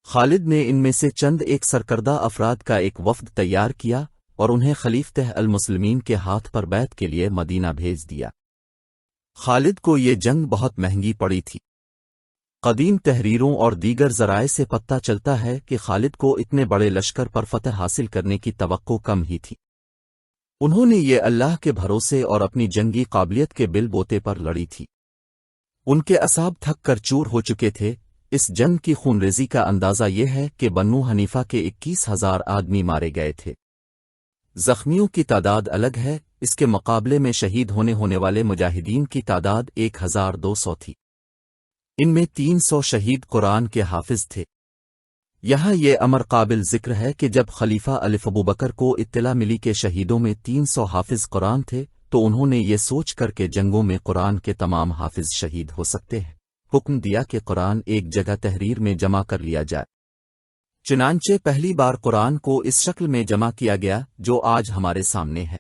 خالد نے ان میں سے چند ایک سرکردہ افراد کا ایک وفد تیار کیا اور انہیں خلیفتہ المسلمین کے ہاتھ پر بیعت کے لیے مدینہ بھیج دیا۔ خالد کو یہ جنگ بہت مہنگی پڑی تھی۔ قدیم تحریروں اور دیگر ذرائع سے پتہ چلتا ہے کہ خالد کو اتنے بڑے لشکر پر فتح حاصل کرنے کی توقع کم ہی تھی۔ انہوں نے یہ اللہ کے بھروسے اور اپنی جنگی قابلیت کے بل بوتے پر لڑی تھی۔ ان کے اعصاب تھک کر چور ہو چکے تھے۔ اس جنگ کی خونریزی کا اندازہ یہ ہے کہ بنو حنیفہ کے 21,000 آدمی مارے گئے تھے۔ زخمیوں کی تعداد الگ ہے، اس کے مقابلے میں شہید ہونے والے مجاہدین کی تعداد 1,200 تھی۔ ان میں 300 شہید قرآن کے حافظ تھے۔ یہاں یہ امر قابل ذکر ہے کہ جب خلیفہ ابوبکر کو اطلاع ملی کہ شہیدوں میں 300 حافظ قرآن تھے تو انہوں نے یہ سوچ کر کہ جنگوں میں قرآن کے تمام حافظ شہید ہو سکتے ہیں، حکم دیا کہ قرآن ایک جگہ تحریر میں جمع کر لیا جائے۔ چنانچہ پہلی بار قرآن کو اس شکل میں جمع کیا گیا جو آج ہمارے سامنے ہے۔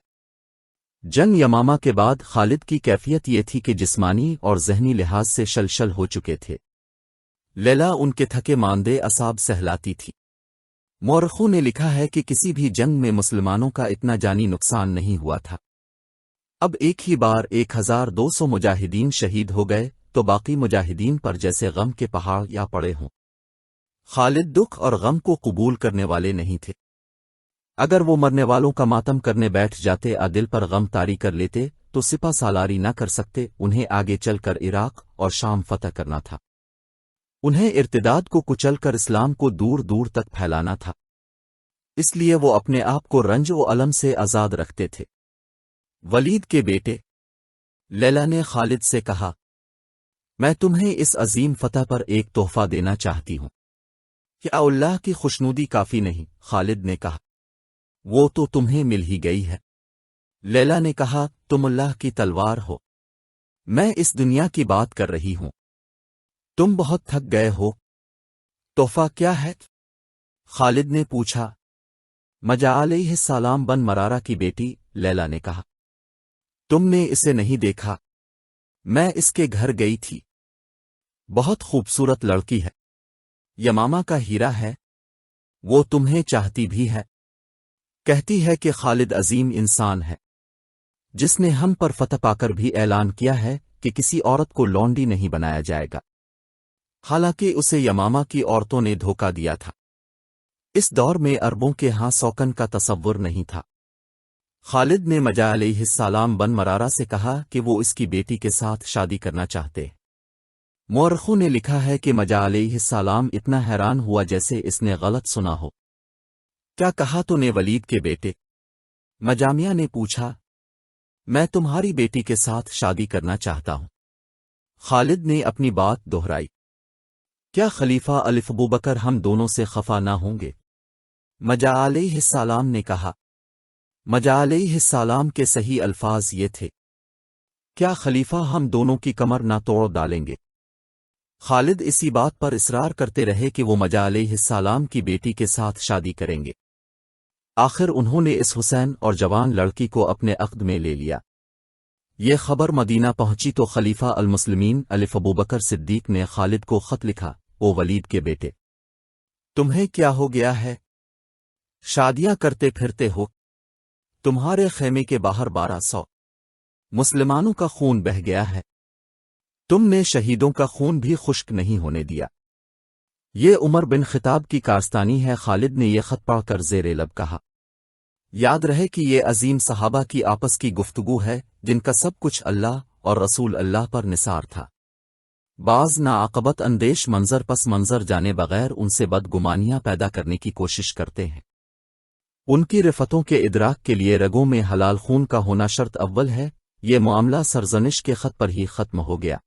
جنگ یمامہ کے بعد خالد کی کیفیت یہ تھی کہ جسمانی اور ذہنی لحاظ سے شلشل ہو چکے تھے۔ لیلا ان کے تھکے ماندے اعصاب سہلاتی تھی۔ مورخوں نے لکھا ہے کہ کسی بھی جنگ میں مسلمانوں کا اتنا جانی نقصان نہیں ہوا تھا۔ اب ایک ہی بار 1,200 مجاہدین شہید ہو گئے تو باقی مجاہدین پر جیسے غم کے پہاڑ یا پڑے ہوں۔ خالد دکھ اور غم کو قبول کرنے والے نہیں تھے۔ اگر وہ مرنے والوں کا ماتم کرنے بیٹھ جاتے دل پر غم طاری کر لیتے تو سپہ سالاری نہ کر سکتے، انہیں آگے چل کر عراق اور شام فتح کرنا تھا۔ انہیں ارتداد کو کچل کر اسلام کو دور دور تک پھیلانا تھا، اس لیے وہ اپنے آپ کو رنج و الم سے آزاد رکھتے تھے۔ ولید کے بیٹے لیلا نے خالد سے کہا، میں تمہیں اس عظیم فتح پر ایک تحفہ دینا چاہتی ہوں۔ کیا اللہ کی خوشنودی کافی نہیں؟ خالد نے کہا، وہ تو تمہیں مل ہی گئی ہے۔ لیلا نے کہا، تم اللہ کی تلوار ہو، میں اس دنیا کی بات کر رہی ہوں۔ تم بہت تھک گئے ہو، تحفہ کیا ہے؟ خالد نے پوچھا۔ مجا علیہ السلام بن مرارہ کی بیٹی، لیلا نے کہا، تم نے اسے نہیں دیکھا؟ میں اس کے گھر گئی تھی، بہت خوبصورت لڑکی ہے، یمامہ کا ہیرا ہے، وہ تمہیں چاہتی بھی ہے۔ کہتی ہے کہ خالد عظیم انسان ہے جس نے ہم پر فتح پا کر بھی اعلان کیا ہے کہ کسی عورت کو لونڈی نہیں بنایا جائے گا، حالانکہ اسے یمامہ کی عورتوں نے دھوکہ دیا تھا۔ اس دور میں عربوں کے ہاں سوکن کا تصور نہیں تھا۔ خالد نے مجا علیہ السلام بن مرارہ سے کہا کہ وہ اس کی بیٹی کے ساتھ شادی کرنا چاہتے۔ مورخوں نے لکھا ہے کہ مجا علیہ السلام اتنا حیران ہوا جیسے اس نے غلط سنا ہو۔ کیا کہا تو نے ولید کے بیٹے؟ مجامیہ نے پوچھا۔ میں تمہاری بیٹی کے ساتھ شادی کرنا چاہتا ہوں۔ خالد نے اپنی بات دہرائی۔ کیا خلیفہ ابوبکر ہم دونوں سے خفا نہ ہوں گے؟ مجا علیہ السلام نے کہا۔ مجا علیہ السلام کے صحیح الفاظ یہ تھے، کیا خلیفہ ہم دونوں کی کمر نہ توڑ ڈالیں گے؟ خالد اسی بات پر اصرار کرتے رہے کہ وہ مجا علیہ السلام کی بیٹی کے ساتھ شادی کریں گے۔ آخر انہوں نے اس حسین اور جوان لڑکی کو اپنے عقد میں لے لیا۔ یہ خبر مدینہ پہنچی تو خلیفہ المسلمین ابوبکر صدیق نے خالد کو خط لکھا، او ولید کے بیٹے، تمہیں کیا ہو گیا ہے؟ شادیاں کرتے پھرتے ہو؟ تمہارے خیمے کے باہر 1200 مسلمانوں کا خون بہہ گیا ہے، تم نے شہیدوں کا خون بھی خشک نہیں ہونے دیا۔ یہ عمر بن خطاب کی کارستانی ہے۔ خالد نے یہ خط پڑھ کر زیر لب کہا، یاد رہے کہ یہ عظیم صحابہ کی آپس کی گفتگو ہے جن کا سب کچھ اللہ اور رسول اللہ پر نثار تھا۔ بعض ناعاقبت اندیش منظر پس منظر جانے بغیر ان سے بدگمانیاں پیدا کرنے کی کوشش کرتے ہیں۔ ان کی رفتوں کے ادراک کے لیے رگوں میں حلال خون کا ہونا شرط اول ہے۔ یہ معاملہ سرزنش کے خط پر ہی ختم ہو گیا۔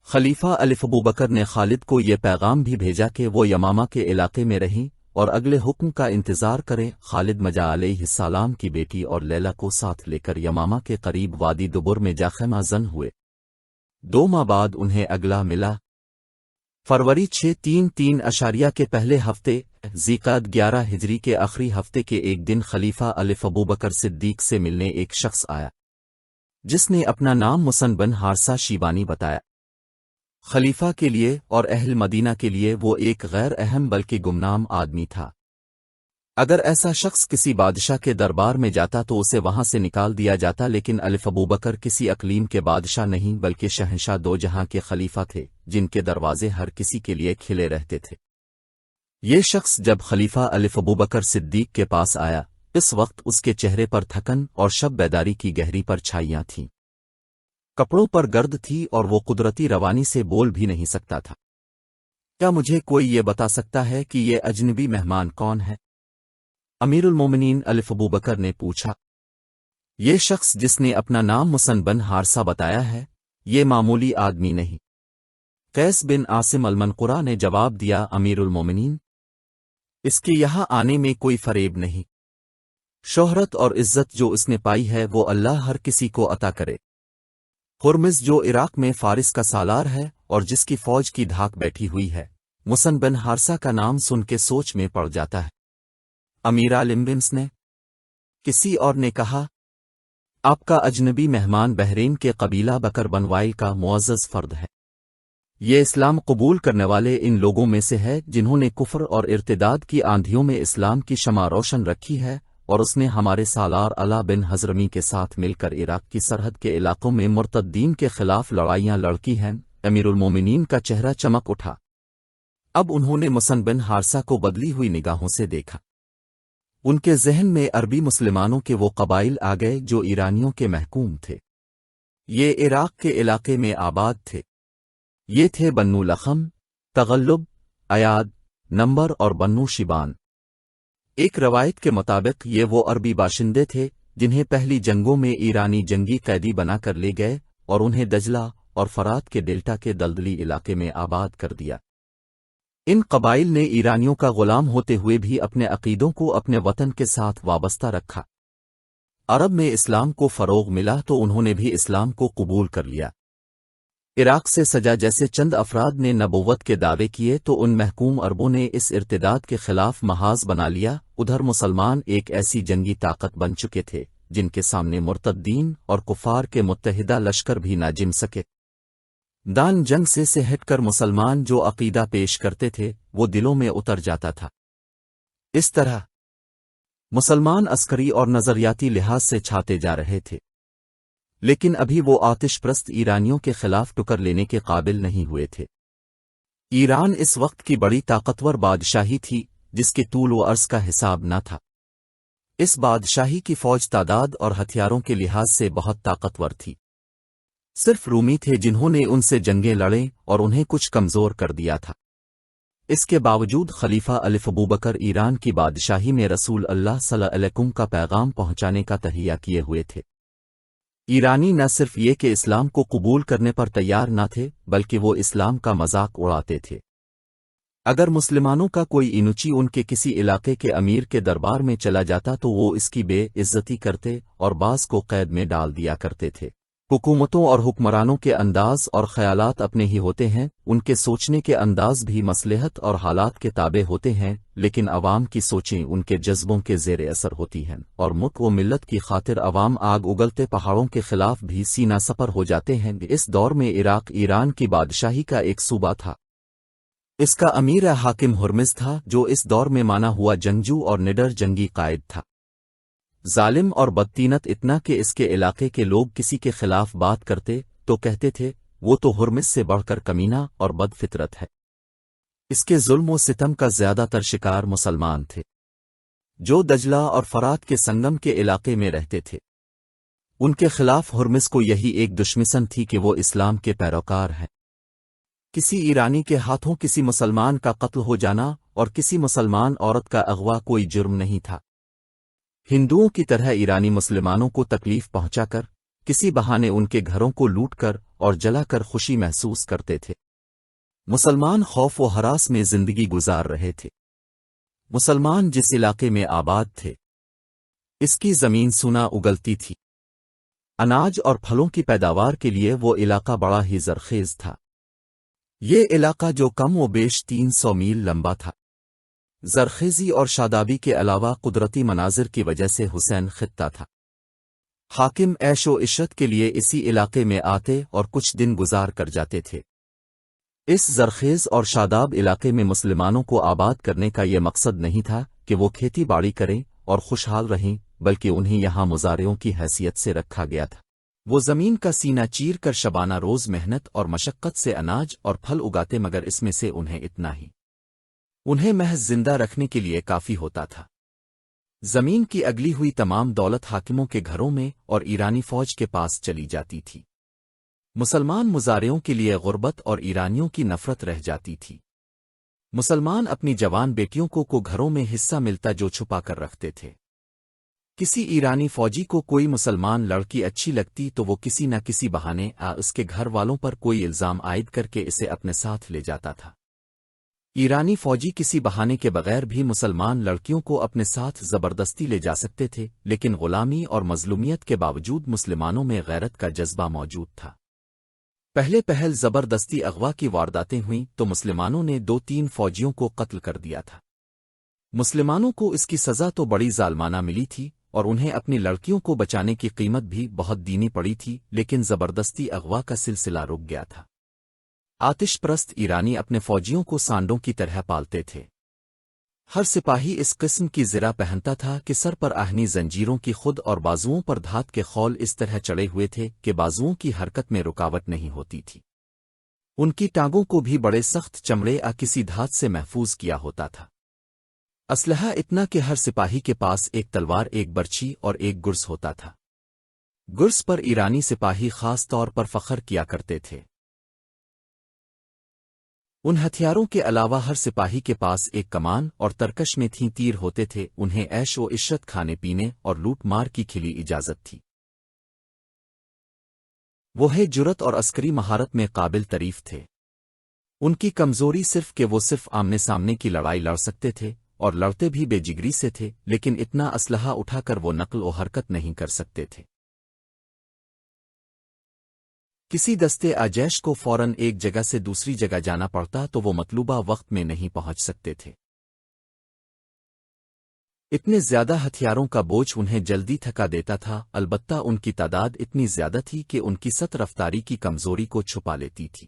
خلیفہ ابوبکر نے خالد کو یہ پیغام بھی بھیجا کہ وہ یمامہ کے علاقے میں رہیں اور اگلے حکم کا انتظار کریں۔ خالد مجا علیہ السلام کی بیٹی اور لیلا کو ساتھ لے کر یمامہ کے قریب وادی دبر میں جا خیمہ زن ہوئے۔ 2 ماہ بعد انہیں اگلا ملا۔ فروری 633 کے پہلے ہفتے، ذیقعدہ 11 ہجری کے آخری ہفتے کے ایک دن خلیفہ ابوبکر صدیق سے ملنے ایک شخص آیا جس نے اپنا نام مسن بن حارثہ شیبانی بتایا۔ خلیفہ کے لیے اور اہل مدینہ کے لیے وہ ایک غیر اہم بلکہ گمنام آدمی تھا۔ اگر ایسا شخص کسی بادشاہ کے دربار میں جاتا تو اسے وہاں سے نکال دیا جاتا، لیکن ابوبکر کسی اقلیم کے بادشاہ نہیں بلکہ شہنشاہ دو جہاں کے خلیفہ تھے، جن کے دروازے ہر کسی کے لیے کھلے رہتے تھے۔ یہ شخص جب خلیفہ ابوبکر صدیق کے پاس آیا، اس وقت اس کے چہرے پر تھکن اور شب بیداری کی گہری پرچھائیاں تھیں، کپڑوں پر گرد تھی اور وہ قدرتی روانی سے بول بھی نہیں سکتا تھا۔ کیا مجھے کوئی یہ بتا سکتا ہے کہ یہ اجنبی مہمان کون ہے؟ امیر المومنین ابوبکر نے پوچھا۔ یہ شخص جس نے اپنا نام مسن بن حارثہ بتایا ہے، یہ معمولی آدمی نہیں۔ قیس بن عاصم المنقرہ نے جواب دیا، امیر المومنین، اس کے یہاں آنے میں کوئی فریب نہیں۔ شہرت اور عزت جو اس نے پائی ہے وہ اللہ ہر کسی کو عطا کرے۔ ہرمز جو عراق میں فارس کا سالار ہے اور جس کی فوج کی دھاک بیٹھی ہوئی ہے، مسن بن حارثہ کا نام سن کے سوچ میں پڑ جاتا ہے۔ امیر المبنس نے کسی اور نے کہا، آپ کا اجنبی مہمان بحرین کے قبیلہ بکر بنوائی کا معزز فرد ہے۔ یہ اسلام قبول کرنے والے ان لوگوں میں سے ہے جنہوں نے کفر اور ارتداد کی آندھیوں میں اسلام کی شمع روشن رکھی ہے، اور اس نے ہمارے سالار علا بن حضرمی کے ساتھ مل کر عراق کی سرحد کے علاقوں میں مرتدین کے خلاف لڑائیاں لڑکی ہیں۔ امیر المومنین کا چہرہ چمک اٹھا۔ اب انہوں نے مسن بن حارثہ کو بدلی ہوئی نگاہوں سے دیکھا۔ ان کے ذہن میں عربی مسلمانوں کے وہ قبائل آ گئے جو ایرانیوں کے محکوم تھے۔ یہ عراق کے علاقے میں آباد تھے۔ یہ تھے بنو لخم، تغلب، ایاد، نمبر اور بنو شیبان۔ ایک روایت کے مطابق یہ وہ عربی باشندے تھے جنہیں پہلی جنگوں میں ایرانی جنگی قیدی بنا کر لے گئے اور انہیں دجلہ اور فرات کے ڈیلٹا کے دلدلی علاقے میں آباد کر دیا۔ ان قبائل نے ایرانیوں کا غلام ہوتے ہوئے بھی اپنے عقیدوں کو اپنے وطن کے ساتھ وابستہ رکھا۔ عرب میں اسلام کو فروغ ملا تو انہوں نے بھی اسلام کو قبول کر لیا۔ عراق سے سجا جیسے چند افراد نے نبوت کے دعوے کیے تو ان محکوم عربوں نے اس ارتداد کے خلاف محاذ بنا لیا۔ ادھر مسلمان ایک ایسی جنگی طاقت بن چکے تھے جن کے سامنے مرتدین اور کفار کے متحدہ لشکر بھی نہ جم سکے۔ دان جنگ سے ہٹ کر مسلمان جو عقیدہ پیش کرتے تھے وہ دلوں میں اتر جاتا تھا۔ اس طرح مسلمان عسکری اور نظریاتی لحاظ سے چھاتے جا رہے تھے، لیکن ابھی وہ آتش پرست ایرانیوں کے خلاف ٹکر لینے کے قابل نہیں ہوئے تھے۔ ایران اس وقت کی بڑی طاقتور بادشاہی تھی جس کے طول و عرض کا حساب نہ تھا۔ اس بادشاہی کی فوج تعداد اور ہتھیاروں کے لحاظ سے بہت طاقتور تھی۔ صرف رومی تھے جنہوں نے ان سے جنگیں لڑیں اور انہیں کچھ کمزور کر دیا تھا۔ اس کے باوجود خلیفہ ابوبکر ایران کی بادشاہی میں رسول اللہ صلی اللہ علیہ وسلم کا پیغام پہنچانے کا تہیہ کیے ہوئے تھے۔ ایرانی نہ صرف یہ کہ اسلام کو قبول کرنے پر تیار نہ تھے بلکہ وہ اسلام کا مذاق اڑاتے تھے۔ اگر مسلمانوں کا کوئی اینچی ان کے کسی علاقے کے امیر کے دربار میں چلا جاتا تو وہ اس کی بے عزتی کرتے اور بعض کو قید میں ڈال دیا کرتے تھے۔ حکومتوں اور حکمرانوں کے انداز اور خیالات اپنے ہی ہوتے ہیں، ان کے سوچنے کے انداز بھی مصلحت اور حالات کے تابع ہوتے ہیں، لیکن عوام کی سوچیں ان کے جذبوں کے زیر اثر ہوتی ہیں، اور ملک و ملت کی خاطر عوام آگ اگلتے پہاڑوں کے خلاف بھی سینہ سپر ہو جاتے ہیں۔ اس دور میں عراق ایران کی بادشاہی کا ایک صوبہ تھا۔ اس کا امیر حاکم ہرمز تھا جو اس دور میں مانا ہوا جنگجو اور نڈر جنگی قائد تھا۔ ظالم اور بدتینت اتنا کہ اس کے علاقے کے لوگ کسی کے خلاف بات کرتے تو کہتے تھے وہ تو ہرمز سے بڑھ کر کمینہ اور بد فطرت ہے۔ اس کے ظلم و ستم کا زیادہ تر شکار مسلمان تھے جو دجلہ اور فرات کے سنگم کے علاقے میں رہتے تھے۔ ان کے خلاف ہرمز کو یہی ایک دشمن تھی کہ وہ اسلام کے پیروکار ہیں۔ کسی ایرانی کے ہاتھوں کسی مسلمان کا قتل ہو جانا اور کسی مسلمان عورت کا اغوا کوئی جرم نہیں تھا۔ ہندوؤں کی طرح ایرانی مسلمانوں کو تکلیف پہنچا کر کسی بہانے ان کے گھروں کو لوٹ کر اور جلا کر خوشی محسوس کرتے تھے۔ مسلمان خوف و ہراس میں زندگی گزار رہے تھے۔ مسلمان جس علاقے میں آباد تھے اس کی زمین سونا اگلتی تھی۔ اناج اور پھلوں کی پیداوار کے لیے وہ علاقہ بڑا ہی زرخیز تھا۔ یہ علاقہ جو کم و بیش 300 میل لمبا تھا۔ زرخیزی اور شادابی کے علاوہ قدرتی مناظر کی وجہ سے حسین خطہ تھا۔ حاکم عیش و عشرت کے لیے اسی علاقے میں آتے اور کچھ دن گزار کر جاتے تھے۔ اس زرخیز اور شاداب علاقے میں مسلمانوں کو آباد کرنے کا یہ مقصد نہیں تھا کہ وہ کھیتی باڑی کریں اور خوشحال رہیں، بلکہ انہیں یہاں مزارعوں کی حیثیت سے رکھا گیا تھا۔ وہ زمین کا سینہ چیر کر شبانہ روز محنت اور مشقت سے اناج اور پھل اگاتے، مگر اس میں سے انہیں محض زندہ رکھنے کے لیے کافی ہوتا تھا۔ زمین کی اگلی ہوئی تمام دولت حاکموں کے گھروں میں اور ایرانی فوج کے پاس چلی جاتی تھی۔ مسلمان مزارعوں کے لیے غربت اور ایرانیوں کی نفرت رہ جاتی تھی۔ مسلمان اپنی جوان بیٹیوں کو گھروں میں حصہ ملتا جو چھپا کر رکھتے تھے۔ کسی ایرانی فوجی کو کوئی مسلمان لڑکی اچھی لگتی تو وہ کسی نہ کسی بہانے اس کے گھر والوں پر کوئی الزام عائد کر کے اسے اپنے ساتھ لے جاتا تھا۔ ایرانی فوجی کسی بہانے کے بغیر بھی مسلمان لڑکیوں کو اپنے ساتھ زبردستی لے جا سکتے تھے، لیکن غلامی اور مظلومیت کے باوجود مسلمانوں میں غیرت کا جذبہ موجود تھا۔ پہل زبردستی اغوا کی وارداتیں ہوئیں تو مسلمانوں نے 2-3 فوجیوں کو قتل کر دیا تھا۔ مسلمانوں کو اس کی سزا تو بڑی ظالمانہ ملی تھی اور انہیں اپنی لڑکیوں کو بچانے کی قیمت بھی بہت دینی پڑی تھی، لیکن زبردستی اغوا کا سلسلہ رک گیا تھا۔ آتش پرست ایرانی اپنے فوجیوں کو سانڈوں کی طرح پالتے تھے۔ ہر سپاہی اس قسم کی زرہ پہنتا تھا کہ سر پر آہنی زنجیروں کی خود اور بازوؤں پر دھات کے خول اس طرح چڑھے ہوئے تھے کہ بازوؤں کی حرکت میں رکاوٹ نہیں ہوتی تھی۔ ان کی ٹانگوں کو بھی بڑے سخت چمڑے کسی دھات سے محفوظ کیا ہوتا تھا۔ اسلحہ اتنا کہ ہر سپاہی کے پاس ایک تلوار، ایک برچھی اور ایک گرز ہوتا تھا۔ گرز پر ایرانی سپاہی خاص طور پر فخر کیا کرتے تھے۔ ان ہتھیاروں کے علاوہ ہر سپاہی کے پاس ایک کمان اور ترکش میں تیر ہوتے تھے۔ انہیں عیش و عشرت، کھانے پینے اور لوٹ مار کی کھلی اجازت تھی۔ وہ ہے جرت اور عسکری مہارت میں قابل تعریف تھے۔ ان کی کمزوری کہ وہ صرف آمنے سامنے کی لڑائی لڑ سکتے تھے اور لڑتے بھی بے جگری سے تھے، لیکن اتنا اسلحہ اٹھا کر وہ نقل و حرکت نہیں کر سکتے تھے۔ کسی دستے جیش کو فوراً ایک جگہ سے دوسری جگہ جانا پڑتا تو وہ مطلوبہ وقت میں نہیں پہنچ سکتے تھے۔ اتنے زیادہ ہتھیاروں کا بوجھ انہیں جلدی تھکا دیتا تھا، البتہ ان کی تعداد اتنی زیادہ تھی کہ ان کی سخت رفتاری کی کمزوری کو چھپا لیتی تھی۔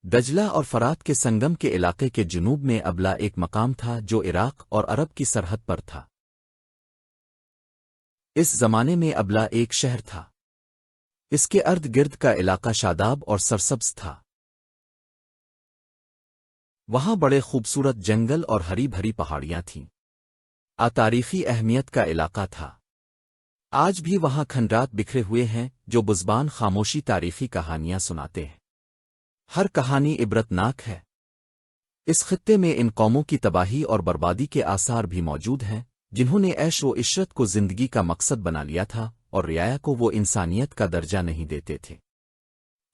دجلہ اور فرات کے سنگم کے علاقے کے جنوب میں ابلا ایک مقام تھا جو عراق اور عرب کی سرحد پر تھا۔ اس زمانے میں ابلا ایک شہر تھا۔ اس کے ارد گرد کا علاقہ شاداب اور سرسبز تھا۔ وہاں بڑے خوبصورت جنگل اور ہری بھری پہاڑیاں تھیں۔ تاریخی اہمیت کا علاقہ تھا۔ آج بھی وہاں کھنڈرات بکھرے ہوئے ہیں جو بزبان خاموشی تاریخی کہانیاں سناتے ہیں۔ ہر کہانی عبرتناک ہے۔ اس خطے میں ان قوموں کی تباہی اور بربادی کے آثار بھی موجود ہیں جنہوں نے عیش و عشرت کو زندگی کا مقصد بنا لیا تھا اور رعایا کو وہ انسانیت کا درجہ نہیں دیتے تھے۔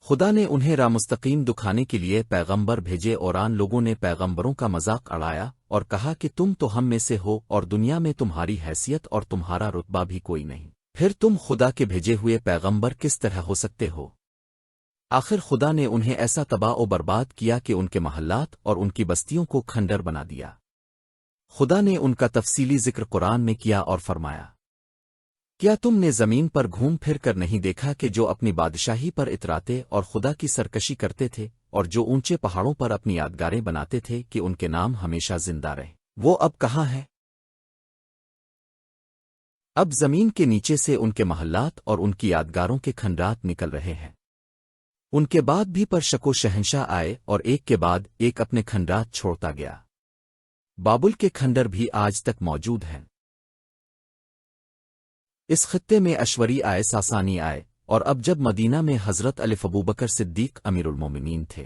خدا نے انہیں راہ مستقیم دکھانے کے لیے پیغمبر بھیجے اور آن لوگوں نے پیغمبروں کا مذاق اڑایا اور کہا کہ تم تو ہم میں سے ہو اور دنیا میں تمہاری حیثیت اور تمہارا رتبہ بھی کوئی نہیں، پھر تم خدا کے بھیجے ہوئے پیغمبر کس طرح ہو سکتے ہو؟ آخر خدا نے انہیں ایسا تباہ و برباد کیا کہ ان کے محلات اور ان کی بستیوں کو کھنڈر بنا دیا۔ خدا نے ان کا تفصیلی ذکر قرآن میں کیا اور فرمایا، کیا تم نے زمین پر گھوم پھر کر نہیں دیکھا کہ جو اپنی بادشاہی پر اتراتے اور خدا کی سرکشی کرتے تھے اور جو اونچے پہاڑوں پر اپنی یادگاریں بناتے تھے کہ ان کے نام ہمیشہ زندہ رہے، وہ اب کہاں ہے؟ اب زمین کے نیچے سے ان کے محلات اور ان کی یادگاروں کے کھنڈرات نکل رہے ہیں۔ ان کے بعد بھی پر شک و شہنشاہ آئے اور ایک کے بعد ایک اپنے کھنڈرات چھوڑتا گیا۔ بابل کے کھنڈر بھی آج تک موجود ہیں۔ اس خطے میں اشوری آئے، ساسانی آئے، اور اب جب مدینہ میں حضرت ابوبکر صدیق امیر المومنین تھے۔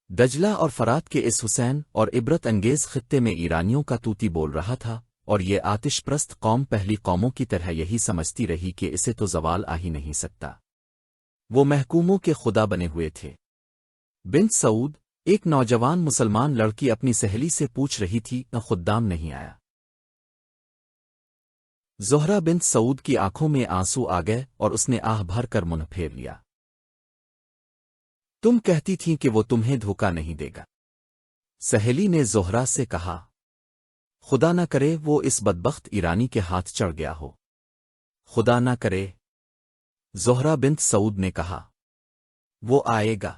دجلہ اور فرات کے اس حسین اور عبرت انگیز خطے میں ایرانیوں کا توتی بول رہا تھا، اور یہ آتش پرست قوم پہلی قوموں کی طرح یہی سمجھتی رہی کہ اسے تو زوال آ ہی نہیں سکتا۔ وہ محکوموں کے خدا بنے ہوئے تھے۔ بنت سعود، ایک نوجوان مسلمان لڑکی اپنی سہیلی سے پوچھ رہی تھی، نہ خدام نہیں آیا؟ زہرہ بنت سعود کی آنکھوں میں آنسو آ گئے اور اس نے آہ بھر کر منہ پھیر لیا۔ تم کہتی تھیں کہ وہ تمہیں دھوکہ نہیں دے گا۔ سہیلی نے زہرہ سے کہا، خدا نہ کرے وہ اس بدبخت ایرانی کے ہاتھ چڑھ گیا ہو۔ خدا نہ کرے۔ زہرہ بنت سعود نے کہا، وہ آئے گا۔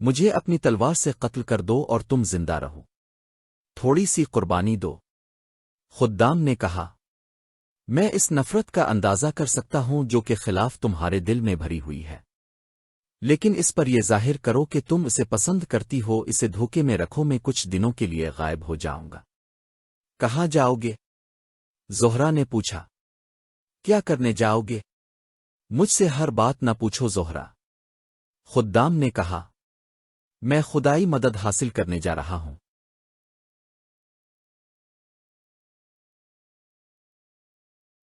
مجھے اپنی تلوار سے قتل کر دو اور تم زندہ رہو، تھوڑی سی قربانی دو۔ خدام نے کہا، میں اس نفرت کا اندازہ کر سکتا ہوں جو کہ خلاف تمہارے دل میں بھری ہوئی ہے، لیکن اس پر یہ ظاہر کرو کہ تم اسے پسند کرتی ہو، اسے دھوکے میں رکھو، میں کچھ دنوں کے لیے غائب ہو جاؤں گا۔ کہاں جاؤ گے؟ زہرا نے پوچھا۔ کیا کرنے جاؤ گے؟ مجھ سے ہر بات نہ پوچھو زہرا، خدام نے کہا۔ میں خدائی مدد حاصل کرنے جا رہا ہوں۔